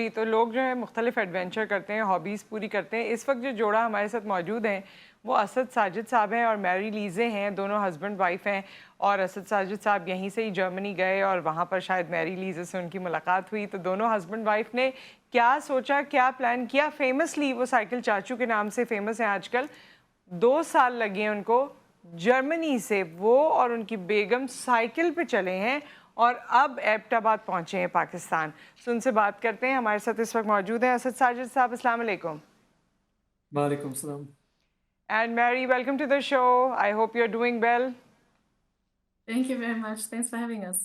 जी, तो लोग जो है मुख्तलिफ एडवेंचर करते हैं, हॉबीज़ पूरी करते हैं। इस वक्त जो जोड़ा हमारे साथ मौजूद हैं, वो असद साजिद साहब हैं और मैरी लीज़े हैं, दोनों हस्बैंड वाइफ हैं। और असद साजिद साहब यहीं से ही जर्मनी गए और वहाँ पर शायद मैरी लीज़े से उनकी मुलाकात हुई। तो दोनों हस्बैंड वाइफ ने क्या सोचा, क्या प्लान किया, फेमसली वो साइकिल चाचू के नाम से फेमस हैं आजकल। 2 साल लगे हैं उनको, जर्मनी से वो और उनकी बेगम साइकिल पे चले हैं और अब एबटाबाद पहुंचे हैं पाकिस्तान। तो उनसे बात करते हैं। हमारे साथ इस वक्त मौजूद हैं असद साजिद साहब। अस्सलाम वालेकुम। वालेकुम सलाम। And Mary, welcome to the show. I hope you are doing well. Thank you very much. Thanks for having us.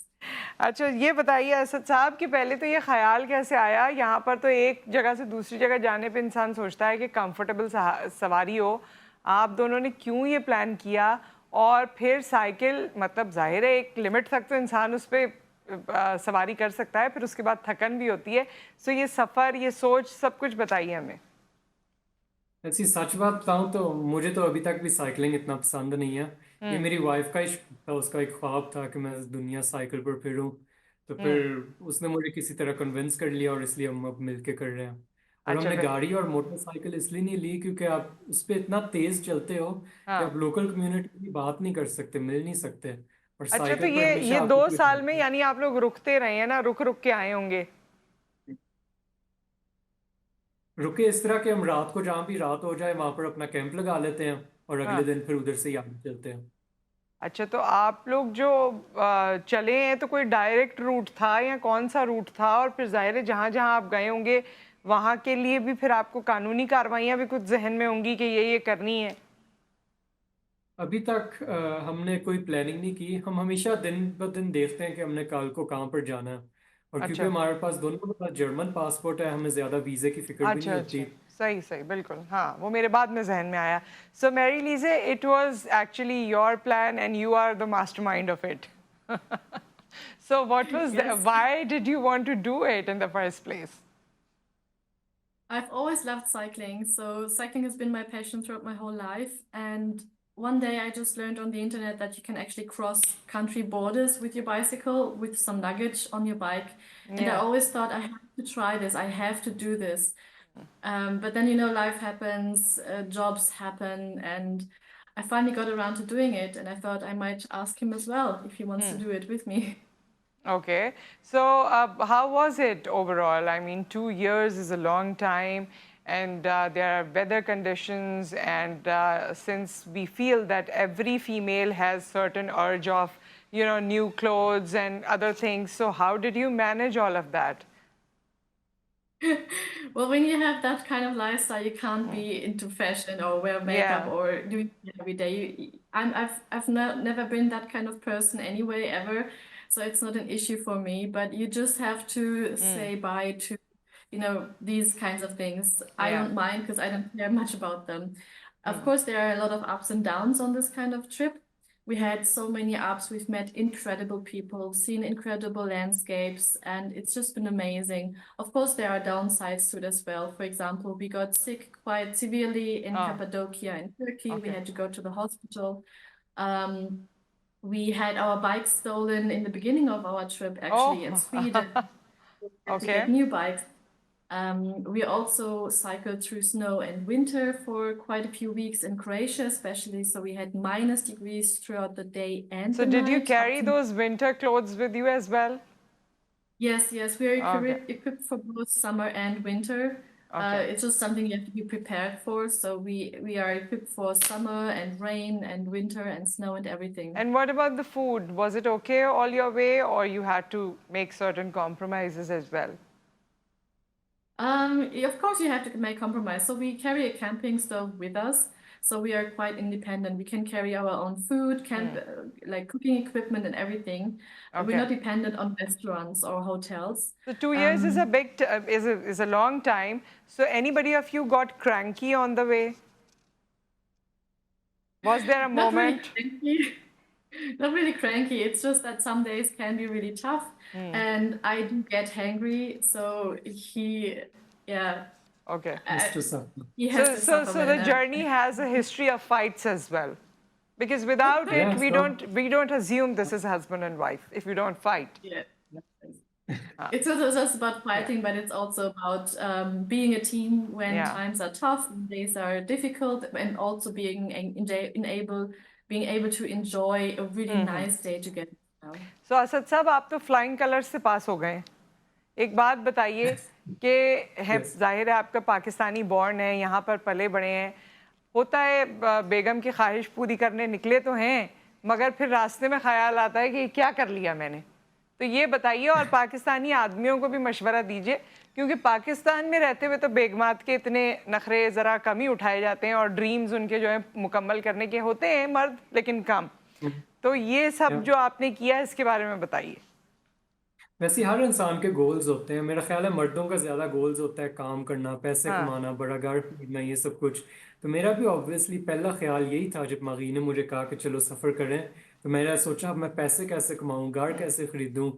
अच्छा, ये बताइए असद साहब कि पहले तो ये ख्याल कैसे आया? यहाँ पर तो एक जगह से दूसरी जगह जाने पे इंसान सोचता है कि कंफर्टेबल सवारी हो। आप दोनों ने क्यों ये प्लान किया? और फिर साइकिल, मतलब जाहिर है एक लिमिट तक तो इंसान उस पर सवारी कर सकता है, फिर उसके बाद थकन भी होती है। सो ये सफ़र, ये सोच, सब कुछ बताइए हमें। ऐसी सच बात बताऊं तो मुझे तो अभी तक भी साइकिलिंग इतना पसंद नहीं है। ये हम्म। मेरी वाइफ का ही शौक था, उसका एक ख्वाब था कि मैं दुनिया साइकिल पर फिरूं। तो हम्म। फिर उसने मुझे किसी तरह कन्विंस कर लिया और इसलिए हम अब मिलके कर रहे हैं। और अच्छा, हमने गाड़ी और मोटरसाइकिल इसलिए नहीं ली क्योंकि आप उस पर इतना तेज चलते हो कि हाँ। आप लोकल कम्युनिटी की बात नहीं कर सकते, मिल नहीं सकते। और अच्छा, तो साइकिल पर ये हमेशा आपको दो कोई साल में यानी आप लोग रुकते रहे हैं ना, रुक रुक के आए होंगे। रुके इस तरह कि हम रात को जहाँ भी रात हो जाए वहां पर अपना कैंप लगा लेते हैं और अगले हाँ। दिन फिर उधर से ही आगे चलते हैं। अच्छा, तो आप लोग जो चले हैं तो कोई डायरेक्ट रूट था या कौन सा रूट था? और फिर जाहिर है जहाँ जहाँ आप गए होंगे वहाँ के लिए भी फिर आपको कानूनी कार्रवाइयाँ भी कुछ जहन में होंगी कि ये करनी है। अभी तक हमने कोई प्लानिंग नहीं की। हम हमेशा दिन ब दिन देखते हैं कि हमने कल को कहाँ पर जाना है। और क्योंकि अच्छा। हमारे पास दोनों के पास जर्मन पासपोर्ट है, हमें ज़्यादा वीज़े की फिक्र भी नहीं अच्छा। होती। अच्छा, सही सही, बिल्कुल। हाँ, वो मेरे बाद में जहन में आया। सो मैरी लीजे, it was actually your plan and you are the mastermind of it. So what was, Yes, why did you want to do it in the first place? I've always loved cycling. So cycling has been my passion throughout my whole life. And one day I just learned on the internet that you can actually cross country borders with your bicycle with some luggage on your bike. And I Yeah. always thought I have to try this. I have to do this. But then, life happens, jobs happen, and I finally got around to doing it. And I thought I might ask him as well if he wants to do it with me. Okay, so how was it overall? I mean, 2 years is a long time, and there are weather conditions, and since we feel that every female has certain urge of, new clothes and other things, so how did you manage all of that? Well, when you have that kind of lifestyle, you can't be into fashion or wear makeup Yeah. or doing it every day. I've never been that kind of person anyway, ever. So it's not an issue for me, but you just have to say bye to, these kinds of things. I Yeah. don't mind because I don't care much about them. Of Hmm. course, there are a lot of ups and downs on this kind of trip. We had so many ups. We've met incredible people, seen incredible landscapes, and it's just been amazing. Of course, there are downsides to it as well. For example, we got sick quite severely in Oh, Cappadocia in Turkey. We okay. had to go to the hospital. Um, we had our bikes stolen in the beginning of our trip, actually, in Oh, Sweden. We had to okay. get new bikes. We also cycled through snow and winter for quite a few weeks in Croatia, especially. So we had -degrees throughout the day and So the did you night, up carry to. those winter clothes with you as well? Yes, yes, we are Okay. equipped for both summer and winter. Okay. It's just something you have to be prepared for. So we are equipped for summer and rain and winter and snow and everything. And what about the food? Was it okay all your way, or you had to make certain compromises as well? Of course, you have to make compromise. So we carry a camping stove with us. So we are quite independent. We can carry our own food, like cooking equipment and everything. We're Okay. not dependent on restaurants or hotels. So 2 years is a Um, big, is a long time. So anybody of you got cranky on the way? Was there a Not really moment? cranky. Not really cranky. It's just that some days can be really tough, and I do get hangry. So yeah, Okay. I, mister साहब। he has So, to so, suffer so the when journey has a history of fights as well, because without it, या we सब don't we don't assume this is husband and wife if you don't fight. yeah. हाँ, It's not just about fighting, but it's also about being a team when yeah. times are tough, when days are difficult, and also being able to enjoy a really nice day together. सो असद साहब आप तो flying colours से पास हो गए हैं। एक बात बताइए कि है यस जाहिर है आपका पाकिस्तानी बॉर्न है, यहाँ पर पले बड़े हैं, होता है बेगम की ख्वाहिश पूरी करने निकले तो हैं, मगर फिर रास्ते में ख्याल आता है कि क्या कर लिया मैंने। तो ये बताइए और पाकिस्तानी आदमियों को भी मशवरा दीजिए, क्योंकि पाकिस्तान में रहते हुए तो बेगमात के इतने नखरे ज़रा कम ही उठाए जाते हैं और ड्रीम्स उनके जो है मुकम्मल करने के होते हैं मर्द, लेकिन कम। तो ये सब जो आपने किया इसके बारे में बताइए। वैसे हर इंसान के गोल्स होते हैं। मेरा ख्याल है मर्दों का ज्यादा गोल्स होता है काम करना, पैसे हाँ, कमाना, बड़ा घर खरीदना, ये सब कुछ। तो मेरा भी ऑब्वियसली पहला ख्याल यही था जब माही ने मुझे कहा कि चलो सफ़र करें। तो मैंने सोचा अब मैं पैसे कैसे कमाऊं, घर कैसे खरीदूं।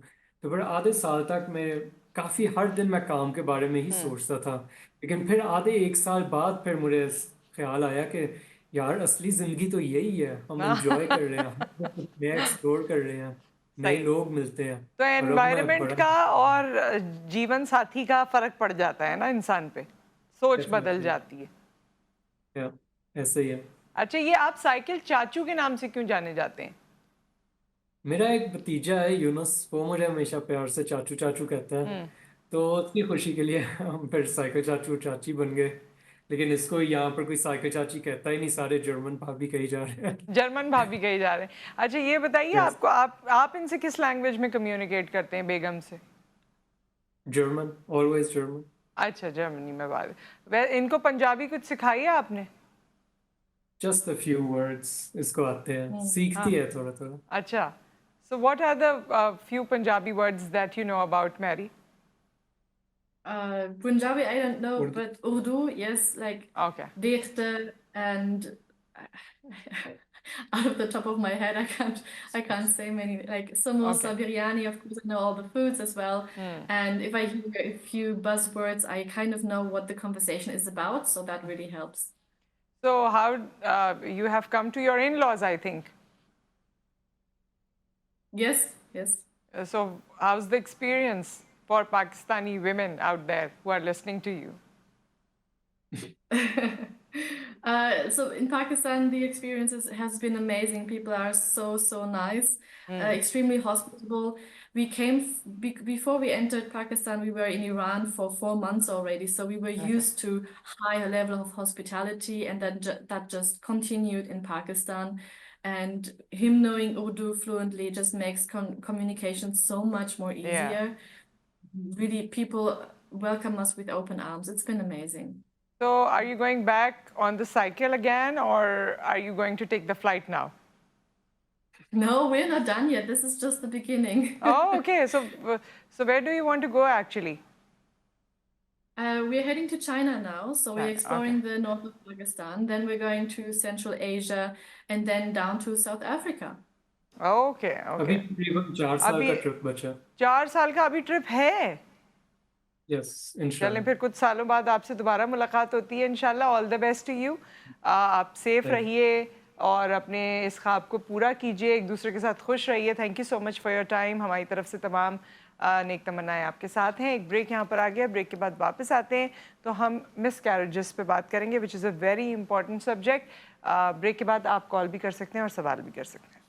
तो फिर आधे साल तक मैं काफ़ी हर दिन मैं काम के बारे में ही सोचता था। लेकिन फिर आधे एक साल बाद फिर मुझे ख्याल आया कि यार असली ज़िंदगी तो यही है, हम इंजॉय कर रहे हैं, हम नया एक्सप्लोर कर रहे हैं, नए सही। लोग मिलते हैं। तो और अब मैं एनवायरनमेंट बड़ा का और जीवन साथी का फर्क पड़ जाता है ना इंसान पे, सोच बदल डेफिनेटली जाती है। ऐसे ही है। अच्छा, ये आप साइकिल चाचू के नाम से क्यों जाने जाते हैं? मेरा एक भतीजा है यूनुस, वो मुझे हमेशा प्यार से चाचू चाचू कहता है। तो उसकी खुशी के लिए हम फिर साइकिल चाचू चाची बन गए। लेकिन इसको यहाँ पर कोई साइकिल चाची कहता ही नहीं, सारे जर्मन भाभी कही जा रहे हैं। जर्मन भाभी कहे जा रहे हैं। अच्छा, ये बताइए यस, आपको आप इनसे किस लैंग्वेज में कम्युनिकेट करते हैं बेगम से? German, always German. अच्छा, जर्मनी में बात। इनको पंजाबी कुछ सिखाई है आपने? जस्ट अ फ्यू वर्ड्स इसको आते हैं, हाँ, सीखती है थोड़ा थोड़ा। अच्छा। So what are the few Punjabi words that you know about Mary? Punjabi, I don't know, Urdu. but Urdu, yes, like Okay. dichter and out of the top of my head, I can't say many. Like samosa, Okay. biryani, of course, I know all the foods as well. And if I hear a few buzzwords, I kind of know what the conversation is about, so that really helps. So how you have come to your in-laws, I think. Yes, yes. So how's the experience for Pakistani women out there who are listening to you? So in Pakistan, the has been amazing. People are so nice, extremely hospitable. We came before we entered Pakistan, we were in Iran for 4 months already, so we were used to higher level of hospitality, and then that just continued in Pakistan. And him knowing Urdu fluently just makes communication so much more Yeah. easier. Really, people welcome us with open arms. It's been amazing. So are you going back on the cycle again, or are you going to take the flight now? No, we're not done yet. This is just the beginning. Oh, okay. So where do you want to go actually? We're heading to China now, so we're China, exploring the north of Pakistan. Then we're going to Central Asia and then down to South Africa. Okay, अभी okay. तकरीबन 4 साल अभी का trip बचा। 4 साल का अभी trip है। यस, चलें, इंशाल्लाह। फिर कुछ सालों बाद आपसे दोबारा मुलाकात होती है इंशाल्लाह। All the best to you. आप सेफ रहिए और अपने इस ख्वाब को पूरा कीजिए, एक दूसरे के साथ खुश रहिए। Thank you so much for your time. हमारी तरफ से तमाम नेक तमन्नाएं आपके साथ हैं। एक ब्रेक यहाँ पर आ गया, ब्रेक के बाद वापस आते हैं तो हम मिस कैरेजेस पे बात करेंगे, which is a very important subject. Break के बाद आप कॉल भी कर सकते हैं और सवाल भी कर सकते हैं।